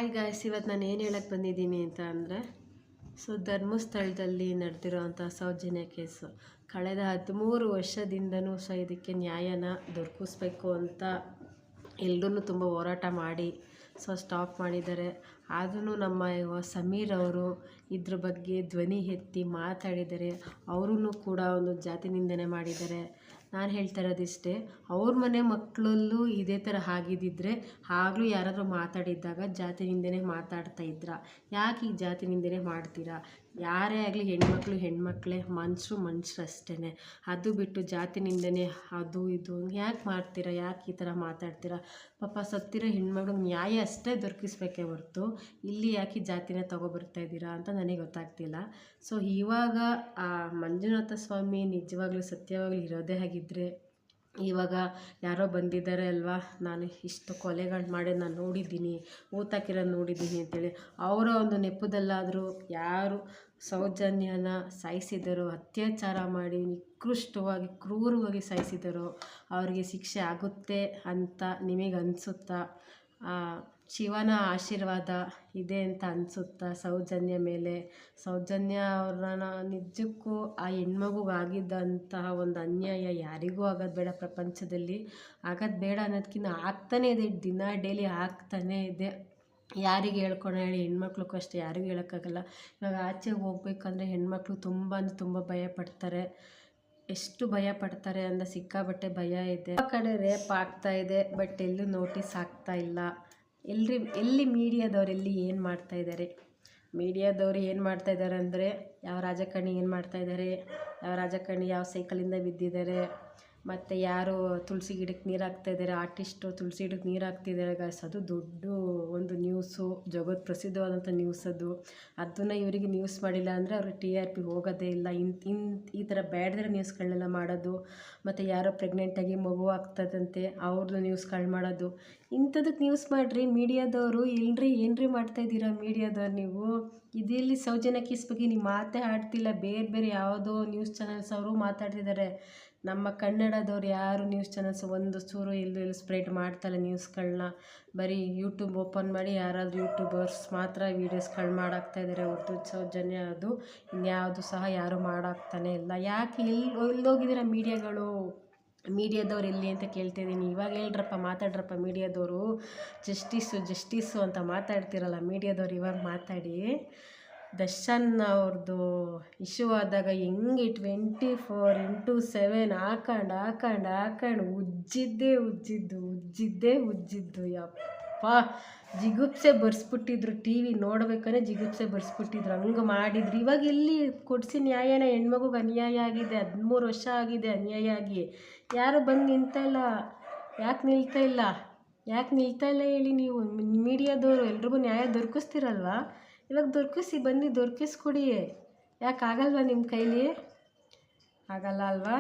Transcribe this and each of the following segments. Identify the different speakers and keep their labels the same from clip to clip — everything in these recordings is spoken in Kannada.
Speaker 1: ಹಾಯ್ ಗಾಯ್ಸ್, ಇವತ್ತು ನಾನು ಏನು ಹೇಳಕ್ಕೆ ಬಂದಿದ್ದೀನಿ ಅಂತ ಅಂದರೆ ಧರ್ಮಸ್ಥಳದಲ್ಲಿ ನಡೆದಿರೋವಂಥ ಸೌಜನ್ಯ ಕೇಸು ಕಳೆದ 13 ವರ್ಷದಿಂದನೂ ಇದಕ್ಕೆ ನ್ಯಾಯನ ದೊರಕಿಸ್ಬೇಕು ಅಂತ ಎಲ್ಲರೂ ತುಂಬ ಹೋರಾಟ ಮಾಡಿ ಸ್ಟಾಪ್ ಮಾಡಿದ್ದಾರೆ. ಆದ್ರೂ ನಮ್ಮ ಸಮೀರ್ ಅವರು ಇದ್ರ ಬಗ್ಗೆ ಧ್ವನಿ ಎತ್ತಿ ಮಾತಾಡಿದ್ದಾರೆ. ಅವರೂ ಕೂಡ ಒಂದು ಜಾತಿ ನಿಂದನೆ ಮಾಡಿದ್ದಾರೆ. ನಾನು ಹೇಳ್ತಾ ಇರೋದಿಷ್ಟೇ, ಅವ್ರ ಮನೆ ಮಕ್ಕಳಲ್ಲೂ ಇದೇ ಥರ ಆಗಿದ್ದಿದ್ರೆ ಆಗಲೂ ಯಾರಾದರೂ ಮಾತಾಡಿದ್ದಾಗ ಜಾತಿ ನಿಂದನೆ ಮಾತಾಡ್ತಾ ಇದ್ರ. ಯಾಕೆ ಈ ಜಾತಿ ನಿಂದನೆ ಮಾಡ್ತೀರಾ? ಯಾರೇ ಆಗಲಿ ಹೆಣ್ಮಕ್ಳೇ, ಮನುಷ್ಯರು ಅಷ್ಟೇ. ಅದು ಬಿಟ್ಟು ಜಾತಿ ನಿಂದನೆ ಅದು ಇದು ಯಾಕೆ ಮಾಡ್ತೀರಾ? ಯಾಕೆ ಈ ಥರ ಮಾತಾಡ್ತೀರಾ? ಪಾಪ ಸತ್ತಿರೋ ಹೆಣ್ಮಕ್ಳಿಗೆ ನ್ಯಾಯ ಅಷ್ಟೇ ದೊರಕಿಸ್ಬೇಕೇ ಹೊರತು ಇಲ್ಲಿ ಯಾಕೆ ಜಾತಿನ ತೊಗೊಬರ್ತಾ ಇದ್ದೀರಾ ಅಂತ ನನಗೆ ಗೊತ್ತಾಗ್ತಿಲ್ಲ. ಇವಾಗ ಆ ಮಂಜುನಾಥ ಸ್ವಾಮಿ ನಿಜವಾಗ್ಲೂ ಸತ್ಯವಾಗ್ಲೂ ಇರೋದೇ ಆಗಿದ್ದರೆ ಇವಾಗ ಯಾರೋ ಬಂದಿದ್ದಾರೆ ಅಲ್ವಾ, ನಾನು ಇಷ್ಟು ಕೊಲೆಗಳು ಮಾಡಿ ನಾನು ನೋಡಿದ್ದೀನಿ, ಊತಾಕಿರೋದು ನೋಡಿದ್ದೀನಿ ಅಂತೇಳಿ ಅವರ ಒಂದು ನೆಪದಲ್ಲಾದರೂ ಯಾರು ಸೌಜನ್ಯನ ಸಾಯಿಸಿದರೋ, ಅತ್ಯಾಚಾರ ಮಾಡಿ ನಿಕೃಷ್ಟವಾಗಿ ಕ್ರೂರವಾಗಿ ಸಾಯಿಸಿದರೋ ಅವ್ರಿಗೆ ಶಿಕ್ಷೆ ಆಗುತ್ತೆ ಅಂತ ನಿಮಗೆ ಅನಿಸುತ್ತಾ? ಶಿವನ ಆಶೀರ್ವಾದ ಇದೆ ಅಂತ ಅನಿಸುತ್ತಾ ಸೌಜನ್ಯ ಮೇಲೆ? ಸೌಜನ್ಯ ಅವ್ರನ್ನ ನಿಜಕ್ಕೂ ಆ ಹೆಣ್ಮಗುಗಾಗಿದ್ದಂತಹ ಒಂದು ಅನ್ಯಾಯ ಯಾರಿಗೂ ಆಗೋದು ಬೇಡ, ಪ್ರಪಂಚದಲ್ಲಿ ಆಗೋದು ಬೇಡ ಅನ್ನೋದಕ್ಕಿಂತ ಆಗ್ತಾನೇ ಇದೆ, ದಿನ ಡೈಲಿ ಆಗ್ತಾನೇ ಇದೆ. ಯಾರಿಗೆ ಹೇಳಿ ಹೆಣ್ಮಕ್ಳಿಗೂ ಅಷ್ಟೇ, ಯಾರಿಗೂ ಹೇಳೋಕ್ಕಾಗಲ್ಲ. ಇವಾಗ ಆಚೆ ಹೋಗ್ಬೇಕಂದ್ರೆ ಹೆಣ್ಮಕ್ಳು ತುಂಬ ಭಯಪಡ್ತಾರೆ. ಎಷ್ಟು ಭಯ ಪಡ್ತಾರೆ ಅಂದರೆ ಸಿಕ್ಕಾಬಟ್ಟೆ ಭಯ ಇದೆ. ಆ ಕಡೆ ರೇಪ್ ಆಗ್ತಾ ಇದೆ, ಬಟ್ ಎಲ್ಲೂ ನೋಟಿಸ್ ಆಗ್ತಾ ಇಲ್ಲ. ಎಲ್ಲಿ ಮೀಡಿಯಾದವ್ರು ಏನು ಮಾಡ್ತಾಯಿದ್ದಾರೆ? ಮೀಡಿಯಾದವ್ರು ಏನು ಮಾಡ್ತಾಯಿದ್ದಾರೆ ಅಂದರೆ ಯಾವ ರಾಜಕಾರಣಿ ಏನು ಮಾಡ್ತಾಯಿದ್ದಾರೆ, ಯಾವ ರಾಜಕಾರಣಿ ಯಾವ ಸೈಕಲಿಂದ ಬಿದ್ದಿದ್ದಾರೆ, ಮತ್ತು ಯಾರು ತುಳಸಿ ಗಿಡಕ್ಕೆ ನೀರು ಹಾಕ್ತಾಯಿದ್ದಾರೆ, ಆರ್ಟಿಸ್ಟು ತುಳಸಿ ಗಿಡಕ್ಕೆ ನೀರು ಹಾಕ್ತಿದ್ದಾರೆ ಗಾಯ್ಸ್. ಅದು ದೊಡ್ಡ ಒಂದು ನ್ಯೂಸು, ಜಗತ್ ಪ್ರಸಿದ್ಧವಾದಂಥ ನ್ಯೂಸ್ ಅದು. ಅದನ್ನು ಇವರಿಗೆ ನ್ಯೂಸ್ ಮಾಡಿಲ್ಲ ಅಂದರೆ ಅವ್ರಿಗೆ TRP ಹೋಗೋದೇ ಇಲ್ಲ. ಈ ಥರ ಬೇಡದಿರೋ ನ್ಯೂಸ್ಗಳನ್ನೆಲ್ಲ ಮಾಡೋದು. ಮತ್ತು ಯಾರೋ ಪ್ರೆಗ್ನೆಂಟಾಗಿ ಮಗು ಆಗ್ತದಂತೆ ಅವ್ರದ್ದು ನ್ಯೂಸ್ಗಳು ಮಾಡೋದು. ಇಂಥದಕ್ಕೆ ನ್ಯೂಸ್ ಮಾಡಿರಿ ಮೀಡಿಯಾದವರು. ಏನ್ರಿ ಮಾಡ್ತಾಯಿದ್ದೀರಾ ಮೀಡಿಯಾದವ್ರು ನೀವು? ಇದೆಲ್ಲಿ ಸೌಜನ್ಯ ಕೇಸ್ ಬಗ್ಗೆ ನೀವು ಮಾತೇ ಆಡ್ತಿಲ್ಲ. ಬೇರೆ ಯಾವುದೋ ನ್ಯೂಸ್ ಚಾನಲ್ಸ್ ಅವರು ಮಾತಾಡ್ತಿದ್ದಾರೆ. ನಮ್ಮ ಕನ್ನಡದವ್ರು ಯಾರು ನ್ಯೂಸ್ ಚಾನಲ್ಸ್ ಒಂದು ಚೂರು ಎಲ್ಲೂ ಸ್ಪ್ರೆಡ್ ಮಾಡ್ತಾರೆ ನ್ಯೂಸ್ಗಳನ್ನ. ಬರೀ ಯೂಟ್ಯೂಬ್ ಓಪನ್ ಮಾಡಿ ಯಾರಾದರೂ ಯೂಟ್ಯೂಬರ್ಸ್ ಮಾತ್ರ ವೀಡಿಯೋಸ್ಗಳು ಮಾಡಾಕ್ತಾಯಿದ್ದಾರೆ ಹೊರತು ಸೌಜನ್ಯ ಅದು ಇನ್ಯಾವುದು ಸಹ ಯಾರು ಮಾಡಾಕ್ತಾನೆ ಇಲ್ಲ. ಯಾಕೆ ಎಲ್ಲೋಗಿದ್ದೀರಾ ಮೀಡಿಯಾದವ್ರು ಎಲ್ಲಿ ಅಂತ ಕೇಳ್ತಿದ್ದೀನಿ. ಇವಾಗ ಹೇಳ್ರಪ್ಪ, ಮಾತಾಡ್ರಪ್ಪ ಮೀಡಿಯಾದವರು. ಜಸ್ಟಿಸ್ಸು ಅಂತ ಮಾತಾಡ್ತಿರಲ್ಲ ಮೀಡಿಯಾದವ್ರು, ಇವಾಗ ಮಾತಾಡಿ. ದರ್ಶನ್ ಅವ್ರದ್ದು ಇಶ್ಯೂ ಆದಾಗ ಹೆಂಗೆ 24/7 ಹಾಕೊಂಡು ಉಜ್ಜಿದ್ದು ಯಪ್ಪ. ಜಿಗುಪ್ಸೆ ಬರ್ಸ್ಬಿಟ್ಟಿದ್ರು, TV ನೋಡ್ಬೇಕಾದ್ರೆ ಜಿಗುಪ್ಸೆ ಬರ್ಸ್ಬಿಟ್ಟಿದ್ರು, ಹಂಗೆ ಮಾಡಿದ್ರು. ಇವಾಗ ಎಲ್ಲಿ ಕೊಡಿಸಿ ನ್ಯಾಯನ? ಹೆಣ್ಮಗುಗೆ ಅನ್ಯಾಯ ಆಗಿದೆ, 13 ವರ್ಷ ಆಗಿದೆ ಅನ್ಯಾಯ ಆಗಿ. ಯಾರು ಬಂದು ನಿಲ್ತಾ ಇಲ್ಲ. ಯಾಕೆ ನಿಲ್ತಾ ಇಲ್ಲ ಹೇಳಿ ನೀವು? ಮೀಡಿಯಾದವರು ಎಲ್ರಿಗೂ ನ್ಯಾಯ ದೊರಕಿಸ್ತಿರಲ್ವ? ಇವಾಗ ದೊರಕಿಸ್ಕೊಡಿ. ಯಾಕೆ ಆಗಲ್ವಾ ನಿಮ್ಮ ಕೈಲಿ? ಆಗಲ್ಲ ಅಲ್ವಾ?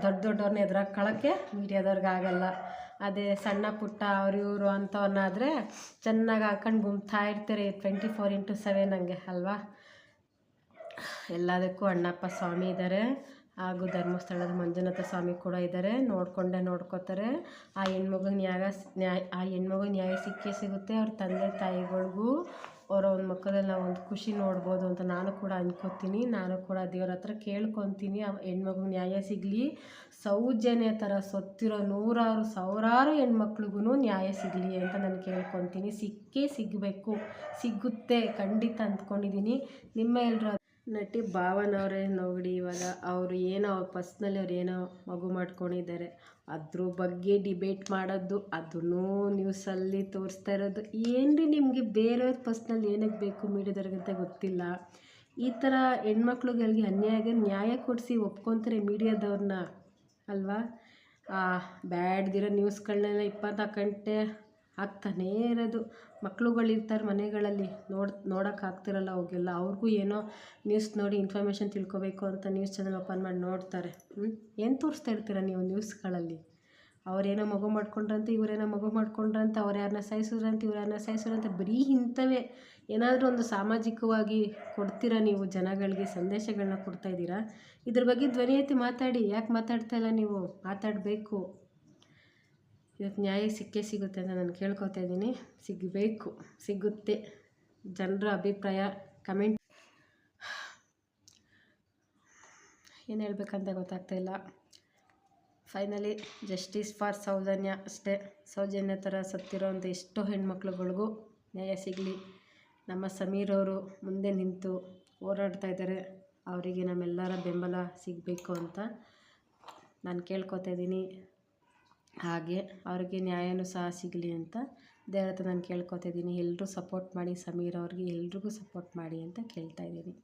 Speaker 1: ದೊಡ್ಡವ್ರನ್ನ ಎದುರಾಕೊಳ್ಳೋಕ್ಕೆ ಮೀಡಿಯಾದವ್ರಿಗೆ ಆಗಲ್ಲ. ಅದೇ ಸಣ್ಣ ಪುಟ್ಟ ಇವರು ಅಂಥವ್ರನ್ನಾದರೆ ಚೆನ್ನಾಗಿ ಹಾಕೊಂಡು ಗುಮ್ತಾ ಇರ್ತಾರೆ 24/7 ಹಂಗೆ ಅಲ್ವಾ? ಎಲ್ಲದಕ್ಕೂ ಅಣ್ಣಪ್ಪ ಸ್ವಾಮಿ ಇದ್ದಾರೆ, ಹಾಗೂ ಧರ್ಮಸ್ಥಳದ ಮಂಜುನಾಥ ಸ್ವಾಮಿ ಕೂಡ ಇದ್ದಾರೆ. ನೋಡ್ಕೋತಾರೆ. ಆ ಹೆಣ್ಮಗು ನ್ಯಾಯ ಸಿಕ್ಕೇ ಸಿಗುತ್ತೆ. ಅವ್ರ ತಂದೆ ತಾಯಿಗಳಿಗೂ ಅವರ ಒಂದು ಮಕ್ಕಳಲ್ಲಿ ನಾವು ಒಂದು ಖುಷಿ ನೋಡ್ಬೋದು ಅಂತ ನಾನು ಕೂಡ ಅನ್ಕೋತೀನಿ. ನಾನು ಕೂಡ ದೇವ್ರ ಹತ್ರ ಕೇಳ್ಕೊತೀನಿ ಆ ಹೆಣ್ಮಗು ನ್ಯಾಯ ಸಿಗಲಿ. ಸೌಜನ್ಯ ಥರ ಸತ್ತಿರೋ ಸಾವಿರಾರು ಹೆಣ್ಮಕ್ಳಿಗೂ ನ್ಯಾಯ ಸಿಗಲಿ ಅಂತ ನಾನು ಕೇಳ್ಕೊತೀನಿ. ಸಿಗಬೇಕು, ಸಿಗುತ್ತೆ ಖಂಡಿತ ಅಂದ್ಕೊಂಡಿದ್ದೀನಿ. ನಿಮ್ಮ ಎಲ್ಲರೂ ನಟಿ ಭಾವನವರೇ ನೋಡಿ, ಇವಾಗ ಅವರು ಏನೋ ಪರ್ಸ್ನಲಿ ಅವ್ರು ಏನೋ ಮಗು ಮಾಡ್ಕೊಂಡಿದ್ದಾರೆ, ಅದ್ರ ಬಗ್ಗೆ ಡಿಬೇಟ್ ಮಾಡೋದು, ಅದನ್ನು ನ್ಯೂಸಲ್ಲಿ ತೋರಿಸ್ತಾ ಇರೋದು. ಏನ್ರಿ ನಿಮಗೆ ಬೇರೆಯವ್ರ ಪರ್ಸ್ನಲ್ ಏನಕ್ಕೆ ಬೇಕು ಮೀಡಿಯಾದವ್ರಿಗಂತ ಗೊತ್ತಿಲ್ಲ. ಈ ಥರ ಹೆಣ್ಮಕ್ಳುಗಳಿಗೆ ಅನ್ಯಾಯ ನ್ಯಾಯ ಕೊಡಿಸಿ ಒಪ್ಕೊತಾರೆ ಮೀಡಿಯಾದವ್ರನ್ನ ಅಲ್ವಾ? ಬ್ಯಾಡ್ದಿರೋ ನ್ಯೂಸ್ಗಳನ್ನೆಲ್ಲ 24 ಗಂಟೆ ಆಗ್ತಾನೇ ಇರೋದು. ಮಕ್ಳುಗಳಿರ್ತಾರೆ ಮನೆಗಳಲ್ಲಿ, ನೋಡೋಕ್ಕಾಗ್ತಿರಲ್ಲ ಅವ್ರಿಗೆಲ್ಲ. ಅವ್ರಿಗೂ ಏನೋ ನ್ಯೂಸ್ ನೋಡಿ ಇನ್ಫಾರ್ಮೇಷನ್ ತಿಳ್ಕೊಬೇಕು ಅಂತ ನ್ಯೂಸ್ ಚಾನಲ್ ಓಪನ್ ಮಾಡಿ ನೋಡ್ತಾರೆ. ಏನು ತೋರಿಸ್ತಾ ಇರ್ತೀರ ನೀವು ನ್ಯೂಸ್ಗಳಲ್ಲಿ? ಅವರೇನೋ ಮಗು ಮಾಡ್ಕೊಂಡ್ರಂತೆ, ಇವರೇನೋ ಮಗು ಮಾಡ್ಕೊಂಡ್ರಂತೆ, ಅವ್ರು ಯಾರನ್ನ ಸಾಯಿಸಿದ್ರಂತೆ, ಇವ್ರು ಯಾರನ್ನ ಸಾಯಿಸಿದ್ರಂತೆ, ಬರೀ ಇಂಥವೇ. ಏನಾದರೂ ಒಂದು ಸಾಮಾಜಿಕವಾಗಿ ಕೊಡ್ತೀರಾ ನೀವು? ಜನಗಳಿಗೆ ಸಂದೇಶಗಳನ್ನ ಕೊಡ್ತಾಯಿದ್ದೀರಾ? ಇದ್ರ ಬಗ್ಗೆ ಧ್ವನಿ ಎತ್ತಿ ಮಾತಾಡಿ. ಯಾಕೆ ಮಾತಾಡ್ತಾ ಇಲ್ಲ ನೀವು? ಮಾತಾಡಬೇಕು. ಇದಕ್ಕೆ ನ್ಯಾಯ ಸಿಕ್ಕೇ ಸಿಗುತ್ತೆ ಅಂತ ನಾನು ಕೇಳ್ಕೊತಾ ಇದ್ದೀನಿ. ಸಿಗಬೇಕು, ಸಿಗುತ್ತೆ. ಜನರ ಅಭಿಪ್ರಾಯ ಕಮೆಂಟ್ ಏನು ಹೇಳ್ಬೇಕಂತ ಗೊತ್ತಾಗ್ತಾಯಿಲ್ಲ. ಫೈನಲಿ ಜಸ್ಟಿಸ್ ಫಾರ್ ಸೌಜನ್ಯ ಅಷ್ಟೇ. ಸೌಜನ್ಯ ಥರ ಸತ್ತಿರೋಂಥ ಎಷ್ಟೋ ಹೆಣ್ಮಕ್ಳುಗಳಿಗೂ ನ್ಯಾಯ ಸಿಗಲಿ. ನಮ್ಮ ಸಮೀರ್ ಅವರು ಮುಂದೆ ನಿಂತು ಹೋರಾಡ್ತಾ ಇದ್ದಾರೆ. ಅವರಿಗೆ ನಮ್ಮೆಲ್ಲರ ಬೆಂಬಲ ಸಿಗಬೇಕು ಅಂತ ನಾನು ಕೇಳ್ಕೊತಾ ಇದ್ದೀನಿ. ಹಾಗೆ ಅವ್ರಿಗೆ ನ್ಯಾಯನೂ ಸಹ ಸಿಗಲಿ ಅಂತ ದೇವ್ರ ಹತ್ರ ನಾನು ಕೇಳ್ಕೊತಾ ಇದ್ದೀನಿ. ಎಲ್ಲರೂ ಸಪೋರ್ಟ್ ಮಾಡಿ, ಸಮೀರ್ ಅವ್ರಿಗೆ ಎಲ್ರಿಗೂ ಸಪೋರ್ಟ್ ಮಾಡಿ ಅಂತ ಕೇಳ್ತಾ ಇದ್ದೀನಿ.